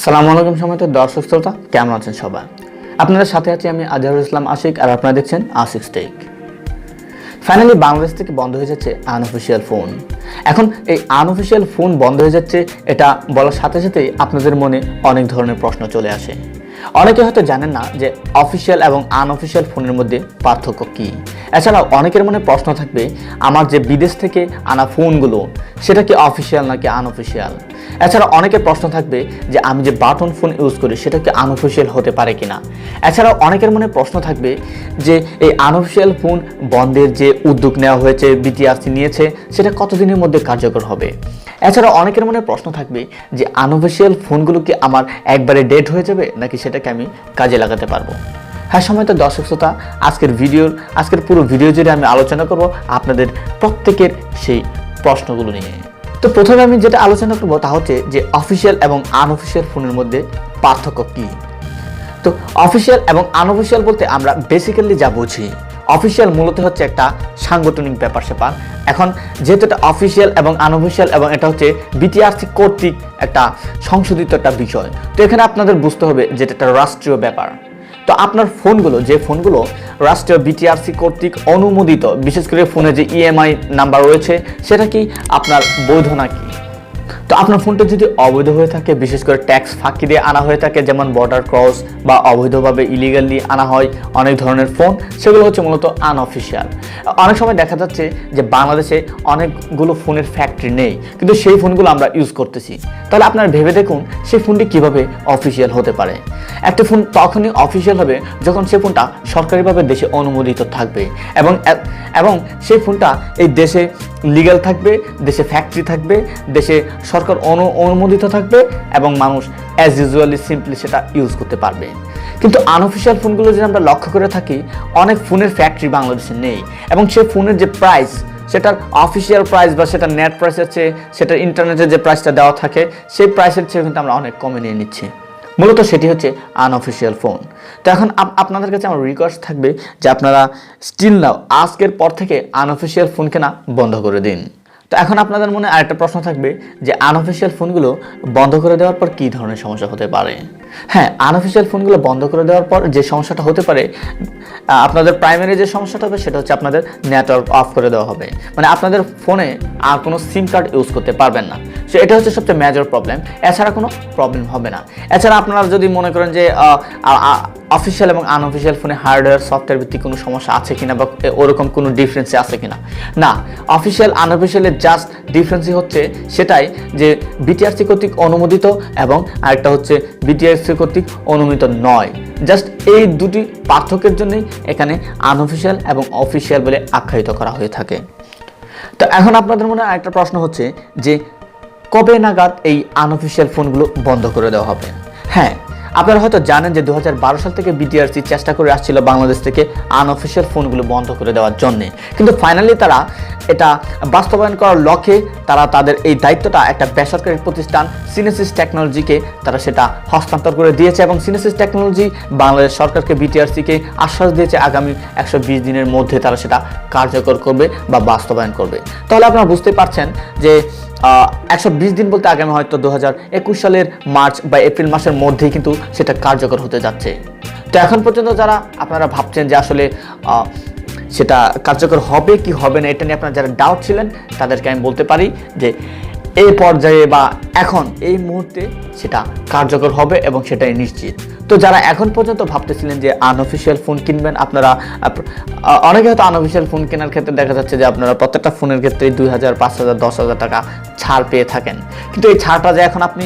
আসসালামু আলাইকুম সম্মানিত দর্শক শ্রোতা, কেমন আছেন সবাই? আপনাদের সাথে আছি আমি আজহারুল আশিক, আর আপনারা দেখছেন আশিক টেক। ফাইনালি বাংলাদেশ থেকে বন্ধ হয়ে যাচ্ছে আনঅফিশিয়াল ফোন। এখন এই আনঅফিশিয়াল ফোন বন্ধ হয়ে যাচ্ছে এটা বলার সাথে সাথেই আপনাদের মনে অনেক ধরনের প্রশ্ন চলে আসে। অনেকে হয়তো জানেন না যে অফিশিয়াল এবং আনঅফিশিয়াল ফোনের মধ্যে পার্থক্য কী। এছাড়াও অনেকের মনে প্রশ্ন থাকবে, আমার যে বিদেশ থেকে আনা ফোনগুলো সেটা কি অফিশিয়াল নাকি আনঅফিশিয়াল। এছাড়া অনেকের প্রশ্ন থাকবে যে আমি যে বাটন ফোন ইউজ করি সেটা কি আনঅফিশিয়াল হতে পারে কিনা। এছাড়াও অনেকের মনে প্রশ্ন থাকবে যে এই আনঅফিশিয়াল ফোন বন্ধের যে উদ্যোগ নেওয়া হয়েছে, বিটিআরসি নিয়েছে, সেটা কতদিনের মধ্যে কার্যকর হবে। এছাড়া অনেকের মনে প্রশ্ন থাকবে যে আনঅফিশিয়াল ফোনগুলো কি আমার একবারে ডেড হয়ে যাবে নাকি সেটাকে আমি কাজে লাগাতে পারবো। হ্যাঁ সম্মানিত দর্শক শ্রোতা, আজকের পুরো ভিডিও জুড়ে আমি আলোচনা করব আপনাদের প্রত্যেকের সেই প্রশ্নগুলো নিয়ে। তো প্রথমে আমি যেটা আলোচনা করব তা হচ্ছে যে অফিশিয়াল এবং আনঅফিশিয়াল ফোনের মধ্যে পার্থক্য কী। তো অফিশিয়াল এবং আনঅফিশিয়াল বলতে আমরা বেসিক্যালি যা বুঝি, অফিশিয়াল মূলত হচ্ছে একটা সাংগঠনিক ব্যাপার স্যাপার। এখন যেহেতু এটা অফিশিয়াল এবং আনঅফিশিয়াল এবং এটা হচ্ছে বিটিআরসি কর্তৃক একটা সংশোধিত একটা বিষয়, তো এখানে আপনাদের বুঝতে হবে যে এটা একটা রাষ্ট্রীয় ব্যাপার। তো আপনার যে ফোনগুলো রাষ্ট্রীয় বিটিআরসি কর্তৃক অনুমোদিত, বিশেষ করে ফোনে যে ইএমআই নাম্বার রয়েছে সেটা কি আপনার বৈধ নাকি। তো আপনার ফোনটা যদি অবৈধ হয়ে থাকে, বিশেষ করে ট্যাক্স ফাঁকি দিয়ে আনা হয়ে থাকে, যেমন বর্ডার ক্রস বা অবৈধভাবে ইলিগালি আনা হয় অনেক ধরনের ফোন, সেগুলো হচ্ছে মূলত আনঅফিশিয়াল। অনেক সময় দেখা যাচ্ছে যে বাংলাদেশে অনেকগুলো ফোনের ফ্যাক্টরি নেই, কিন্তু সেই ফোনগুলো আমরা ইউজ করতেছি। তাহলে আপনারা ভেবে দেখুন সেই ফোনটি কিভাবে অফিশিয়াল হতে পারে। একটা ফোন তখনই অফিশিয়াল হবে যখন সেই ফোনটা সরকারিভাবে দেশে অনুমোদিত থাকবে এবং সেই ফোনটা এই দেশে লিগ্যাল থাকবে, দেশে ফ্যাক্টরি থাকবে, দেশে সরকার অনুমোদিত থাকবে এবং মানুষ অ্যাজ ইউজুয়ালি সিম্পলি সেটা ইউজ করতে পারবে। কিন্তু আনঅফিশিয়াল ফোনগুলো যদি আমরা লক্ষ্য করে থাকি, অনেক ফোনের ফ্যাক্টরি বাংলাদেশে নেই এবং সেই ফোনের যে প্রাইস, সেটার অফিশিয়াল প্রাইস বা সেটা নেট প্রাইসের চেয়ে, সেটা ইন্টারনেটে যে প্রাইসটা দেওয়া থাকে সেই প্রাইসের চেয়ে কিন্তু আমরা অনেক কমে নিয়ে নিচ্ছি। মূলত সেটি হচ্ছে আনঅফিশিয়াল ফোন। তো এখন আপনাদের কাছে আমার রিকোয়েস্ট থাকবে যে আপনারা স্টিল নাও আজকের পর থেকে আনঅফিশিয়াল ফোন কেনা বন্ধ করে দিন। তো এখন আপনাদের মনে আরেকটা প্রশ্ন থাকবে যে আনঅফিশিয়াল ফোনগুলো বন্ধ করে দেওয়ার পর কী ধরনের সমস্যা হতে পারে। হ্যাঁ, আনঅফিশিয়াল ফোনগুলো বন্ধ করে দেওয়ার পর যে সমস্যাটা হতে পারে, আপনাদের প্রাইমারি যে সমস্যাটা হবে সেটা হচ্ছে আপনাদের নেটওয়ার্ক অফ করে দেওয়া হবে, মানে আপনাদের ফোনে আর কোনো সিম কার্ড ইউজ করতে পারবেন না। সো এটা হচ্ছে সবচেয়ে মেজর প্রবলেম, এছাড়া কোনো প্রবলেম হবে না। এছাড়া আপনারা যদি মনে করেন যে অফিশিয়াল এবং আনঅফিশিয়াল ফোনে হার্ডওয়্যার সফটওয়্যার ভিত্তিক কোনো সমস্যা আছে কিনা বা ওরকম কোনো ডিফারেন্স আছে কিনা, না, অফিশিয়াল আনঅফিশিয়ালের জাস্ট ডিফারেন্সই হচ্ছে সেটাই যে বিটিআরসি কর্তৃক অনুমোদিত এবং আরেকটা হচ্ছে বিটিআরসি কর্তৃক অনুমোদিত নয়। জাস্ট এই দুটি পার্থক্যের জন্যই এখানে আনঅফিশিয়াল এবং অফিশিয়াল বলে আখ্যায়িত করা হয়ে থাকে। তো এখন আপনাদের মনে আরেকটা প্রশ্ন হচ্ছে যে কবে নাগাদ এই আনঅফিশিয়াল ফোনগুলো বন্ধ করে দেওয়া হবে। হ্যাঁ, আপনারা হয়তো জানেন যে 2012 সাল থেকে বিটিআরসি চেষ্টা করে আসছিল বাংলাদেশ থেকে আনঅফিশিয়াল ফোনগুলো বন্ধ করে দেওয়ার জন্য, কিন্তু ফাইনালি তারা এটা বাস্তবায়ন করার লক্ষ্যে তাদের এই দায়িত্বটা একটা বেসরকারি প্রতিষ্ঠান সিনেসিস টেকনোলজিকে তারা সেটা হস্তান্তর করে দিয়েছে এবং সিনেসিস টেকনোলজি বাংলাদেশ সরকারকে বিটিআরসিকে আশ্বাস দিয়েছে আগামী 120 দিনের মধ্যে তারা সেটা কার্যকর করবে বা বাস্তবায়ন করবে। তাহলে আপনারা বুঝতে পারছেন যে 120 দিন বলতে আগামী হয়তো 2021 সালের মার্চ বা এপ্রিল মাসের মধ্যেই কিন্তু সেটা কার্যকর হতে যাচ্ছে। তো এখন পর্যন্ত যারা আপনারা ভাবছেন যে আসলে সেটা কার্যকর হবে কি হবে না, এটা নিয়ে আপনারা যারা ডাউট ছিলেন তাদেরকে আমি বলতে পারি যে এই পর্যায়ে বা এখন এই মুহূর্তে সেটা কার্যকর হবে এবং সেটাই নিশ্চিত। তো যারা এখন পর্যন্ত ভাবতেছিলেন যে আনঅফিশিয়াল ফোন কিনবেন, আপনারা অনেকে হয়তো আনঅফিশিয়াল ফোন কেনার ক্ষেত্রে দেখা যাচ্ছে যে আপনারা প্রত্যেকটা ফোনের ক্ষেত্রে 2000, 5000, 10,000 টাকা ছাড় পেয়ে থাকেন, কিন্তু এই ছাড়টা যে এখন আপনি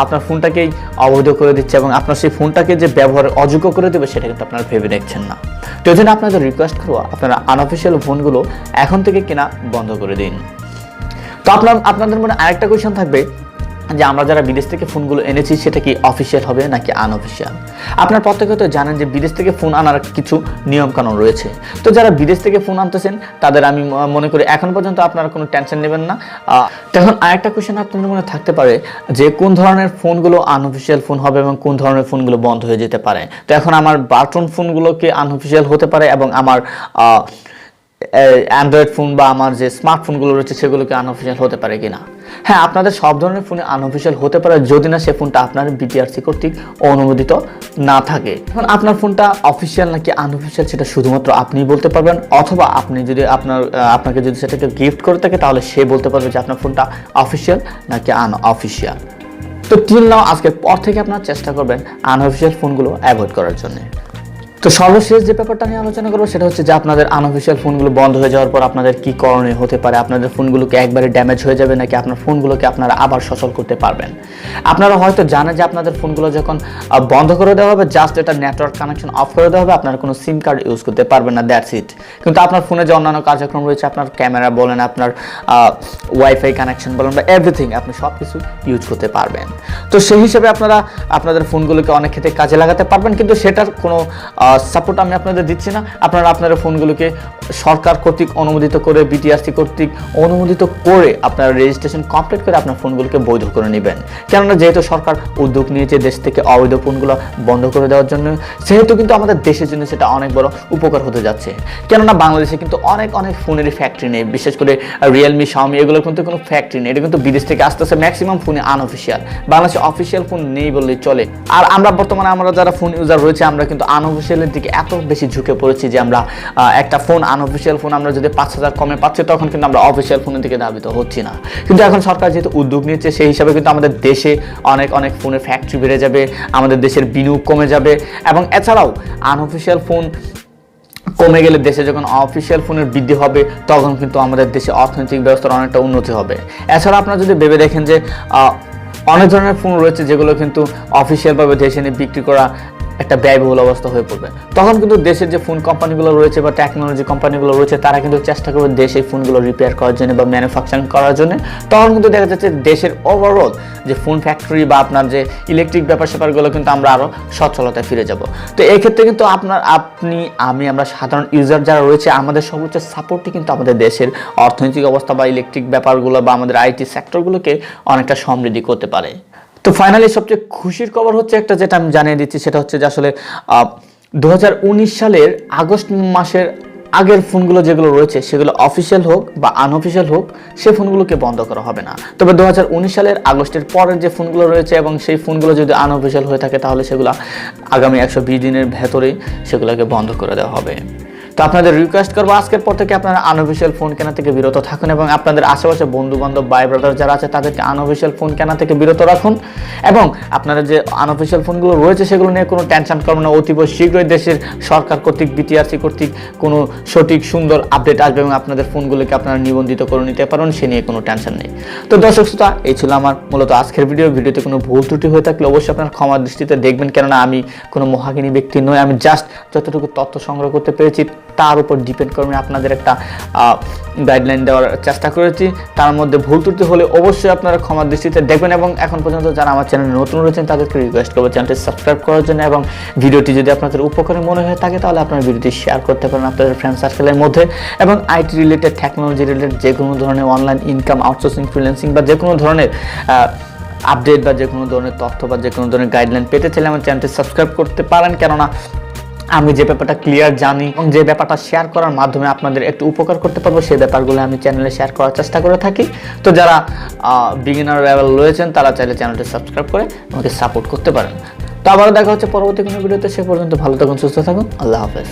আপনার ফোনটাকেই অবৈধ করে দিচ্ছে এবং আপনার সেই ফোনটাকে যে ব্যবহারের অযোগ্য করে দেবে সেটা কিন্তু আপনারা ভেবে দেখছেন না। তো এই জন্য আপনাদের রিকোয়েস্ট করবো আপনারা আনঅফিশিয়াল ফোনগুলো এখন থেকে কেনা বন্ধ করে দিন। তো আপনাদের মনে আরেকটা কোয়েশ্চেন থাকবে যে আমরা যারা বিদেশ থেকে ফোনগুলো এনেছি সেটা কি অফিশিয়াল হবে নাকি আনঅফিশিয়াল। আপনার প্রত্যেকে তো জানেন যে বিদেশ থেকে ফোন আনার কিছু নিয়মকানুন রয়েছে। তো যারা বিদেশ থেকে ফোন আনতেছেন তাদের আমি মনে করি এখন পর্যন্ত আপনারা কোনো টেনশন নেবেন না। তখন আরেকটা কোয়েশ্চেন আপনাদের মনে থাকতে পারে যে কোন ধরনের ফোনগুলো আনঅফিশিয়াল ফোন হবে এবং কোন ধরনের ফোনগুলো বন্ধ হয়ে যেতে পারে। তো এখন আমার বাটন ফোনগুলোকে আনঅফিশিয়াল হতে পারে এবং আমার অ্যান্ড্রয়েড ফোন বা আমার যে স্মার্টফোনগুলো রয়েছে সেগুলোকে আনঅফিসিয়াল হতে পারে কিনা। হ্যাঁ, আপনাদের সব ধরনের ফোনে আনঅফিসিয়াল হতে পারে যদি না সে ফোনটা আপনার বিটিআরসি কর্তৃক অনুমোদিত না থাকে। এখন আপনার ফোনটা অফিসিয়াল নাকি আনঅফিসিয়াল সেটা শুধুমাত্র আপনিই বলতে পারবেন, অথবা আপনি যদি আপনাকে যদি সেটাকে গিফট করে থাকে তাহলে সে বলতে পারবে যে আপনার ফোনটা অফিসিয়াল নাকি আনঅফিসিয়াল। তো টিল নাও আজকের পর থেকে আপনারা চেষ্টা করবেন আনঅফিসিয়াল ফোনগুলো অ্যাভয়েড করার জন্য। তো সর্বশেষ যে ব্যাপারটা নিয়ে আলোচনা করবো সেটা হচ্ছে যে আপনাদের আনঅফিসিয়াল ফোনগুলো বন্ধ হয়ে যাওয়ার পর আপনাদের কি করণীয় হতে পারে। আপনাদের ফোনগুলোকে একবারে ড্যামেজ হয়ে যাবে নাকি আপনার ফোনগুলোকে আপনারা আবার সচল করতে পারবেন। আপনারা হয়তো জানেন যে আপনাদের ফোনগুলো যখন বন্ধ করে দেওয়া হবে, জাস্ট এটা নেটওয়ার্ক কানেকশন অফ করে দেওয়া হবে, আপনারা কোনো সিম কার্ড ইউজ করতে পারবেন না, দ্যাটস ইট। কিন্তু আপনার ফোনে যে অন্যান্য কার্যক্রম রয়েছে, আপনার ক্যামেরা বলেন, আপনার ওয়াইফাই কানেকশন বলেন বা এভরিথিং, আপনি সব কিছু ইউজ করতে পারবেন। তো সেই হিসেবে আপনারা আপনাদের ফোনগুলোকে অনেক ক্ষেত্রে কাজে লাগাতে পারবেন, কিন্তু সেটার কোনো সাপোর্ট আমি আপনাদের দিচ্ছি না। আপনারা আপনাদের ফোনগুলোকে সরকার কর্তৃক অনুমোদিত করে, বিটিআরসি কর্তৃক অনুমোদিত করে আপনারা রেজিস্ট্রেশন কমপ্লিট করে আপনার ফোনগুলোকে বৈধ করে নেবেন। কেননা যেহেতু সরকার উদ্যোগ নিয়েছে দেশ থেকে অবৈধ ফোনগুলো বন্ধ করে দেওয়ার জন্য, সেহেতু কিন্তু আমাদের দেশের জন্য সেটা অনেক বড় উপকার হতে যাচ্ছে। কেননা বাংলাদেশে কিন্তু অনেক ফোনেরই ফ্যাক্টরি নেই, বিশেষ করে রিয়েলমি, শাওমি, এগুলোর কিন্তু কোনো ফ্যাক্টরি নেই। এটা কিন্তু বিদেশ থেকে আসতেছে, ম্যাক্সিমাম ফোনে আনঅফিসিয়াল। বাংলাদেশে অফিসিয়াল ফোন নেই বললেই চলে। আর আমরা বর্তমানে আমরা যারা ফোন ইউজার রয়েছে, আমরা কিন্তু আনঅফিসিয়ালের দিকে এত বেশি ঝুঁকে পড়েছি যে আমরা একটা ফোন, আনঅফিসিয়াল ফোন আমরা যদি 5,000 কমে পাচ্ছি, তখন কিন্তু আমরা অফিসিয়াল ফোনের দিকে ধাবিত হচ্ছি না। কিন্তু এখন সরকার যেহেতু উদ্যোগ নিয়েছে, সেই হিসাবে কিন্তু আমাদের দেশে অনেক ফোনের ফ্যাক্টরি বেড়ে যাবে, আমাদের দেশের বিনিয়োগ কমে যাবে। এবং এছাড়াও আনঅফিসিয়াল ফোন কমে গেলে দেশে যখন অফিসিয়াল ফোনের বৃদ্ধি হবে, তখন কিন্তু আমাদের দেশে অর্থনৈতিক ব্যবস্থার অনেকটা উন্নতি হবে। এছাড়া আপনারা যদি ভেবে দেখেন যে অনেক ধরনের ফোন রয়েছে যেগুলো কিন্তু অফিসিয়ালভাবে দেশে নিয়ে বিক্রি করা একটা ব্যয়বহুল অবস্থা হয়ে পড়বে, তখন কিন্তু দেশের যে ফোন কোম্পানিগুলো রয়েছে বা টেকনোলজি কোম্পানিগুলো রয়েছে, তারা কিন্তু চেষ্টা করবে দেশে ফোনগুলো রিপেয়ার করার জন্য বা ম্যানুফ্যাকচারিং করার জন্য। তখন কিন্তু দেখা যাচ্ছে দেশের ওভারঅল যে ফোন ফ্যাক্টরি বা আপনার যে ইলেকট্রিক ব্যাপার স্যাপারগুলো কিন্তু আমরা আরও সচ্ছলতায় ফিরে যাব। তো এই ক্ষেত্রে কিন্তু আমরা সাধারণ ইউজার যারা রয়েছে, আমাদের সর্বোচ্চ সাপোর্টই কিন্তু আমাদের দেশের অর্থনৈতিক অবস্থা বা ইলেকট্রিক ব্যাপারগুলো বা আমাদের আইটি সেক্টরগুলোকে অনেকটা সমৃদ্ধি করতে পারে। তো ফাইনালি সবচেয়ে খুশির খবর হচ্ছে একটা, যেটা আমি জানিয়ে দিচ্ছি, সেটা হচ্ছে যে আসলে 2019 সালের আগস্ট মাসের আগের ফোনগুলো যেগুলো রয়েছে, সেগুলো অফিসিয়াল হোক বা আনঅফিসিয়াল হোক, সে ফোনগুলোকে বন্ধ করা হবে না। তবে 2019 সালের আগস্টের পরের যে ফোনগুলো রয়েছে এবং সেই ফোনগুলো যদি আনঅফিসিয়াল হয়ে থাকে, তাহলে সেগুলো আগামী 120 দিনের ভেতরেই সেগুলোকে বন্ধ করে দেওয়া হবে। তো আপনাদের রিকোয়েস্ট করবো আজকের পর থেকে আপনারা আনঅফিসিয়াল ফোন কেনা থেকে বিরত থাকুন এবং আপনাদের আশেপাশে বন্ধু বান্ধব, ভাই ব্রাদার যারা আছে তাদেরকে আনঅফিসিয়াল ফোন কেনা থেকে বিরত রাখুন। এবং আপনারা যে আনঅফিসিয়াল ফোনগুলো রয়েছে সেগুলো নিয়ে কোনো টেনশন করবেন না। অতীব শীঘ্রই দেশের সরকার কর্তৃক, বিটিআরসি কর্তৃক কোনো সঠিক সুন্দর আপডেট আসবে এবং আপনাদের ফোনগুলোকে আপনারা নিবন্ধিত করে নিতে পারেন, সে নিয়ে কোনো টেনশন নেই। তো দর্শক শ্রোতা, এই ছিল আমার মূলত আজকের ভিডিওতে কোনো ভুল ত্রুটি হয়ে থাকলে অবশ্যই আপনার ক্ষমার দৃষ্টিতে দেখবেন। কেননা আমি কোনো মহাজ্ঞানী ব্যক্তি নই, আমি জাস্ট যতটুকু তথ্য সংগ্রহ করতে পেরেছি তার উপর ডিপেন্ড করে আপনাদের একটা গাইডলাইন দেওয়ার চেষ্টা করেছি। তার মধ্যে ভুল ত্রুটি হলে অবশ্যই আপনারা ক্ষমার দৃষ্টিতে দেখবেন। এবং এখন পর্যন্ত যারা আমার চ্যানেলে নতুন রয়েছেন তাদেরকে রিকোয়েস্ট করবো চ্যানেলটি সাবস্ক্রাইব করার জন্য, এবং ভিডিওটি যদি আপনাদের উপকারী মনে হয়ে থাকে তাহলে আপনারা ভিডিওটি শেয়ার করতে পারেন আপনাদের ফ্রেন্ড সার্কেলের মধ্যে। এবং আইটি রিলেটেড, টেকনোলজি রিলেটেড যে কোনো ধরনের অনলাইন ইনকাম, আউটসোর্সিং, ফ্রিল্যান্সিং বা যে কোনো ধরনের আপডেট বা যে কোনো ধরনের তথ্য বা যে কোনো ধরনের গাইডলাইন পেতে চাইলে আমার চ্যানেলটি সাবস্ক্রাইব করতে পারেন। কেননা আমি যে ব্যাপারটা ক্লিয়ার জানি এবং যে ব্যাপারটা শেয়ার করার মাধ্যমে আপনাদের একটু উপকার করতে পারবো, সেই ব্যাপারগুলো আমি চ্যানেলে শেয়ার করার চেষ্টা করে থাকি। তো যারা বিগিনার লেভেল রয়েছেন তারা চাইলে চ্যানেলটি সাবস্ক্রাইব করে আমাকে সাপোর্ট করতে পারেন। তো আবারও দেখা হচ্ছে পরবর্তী কোনো ভিডিওতে। সে পর্যন্ত ভালো থাকুন, সুস্থ থাকুন, আল্লাহ হাফেজ।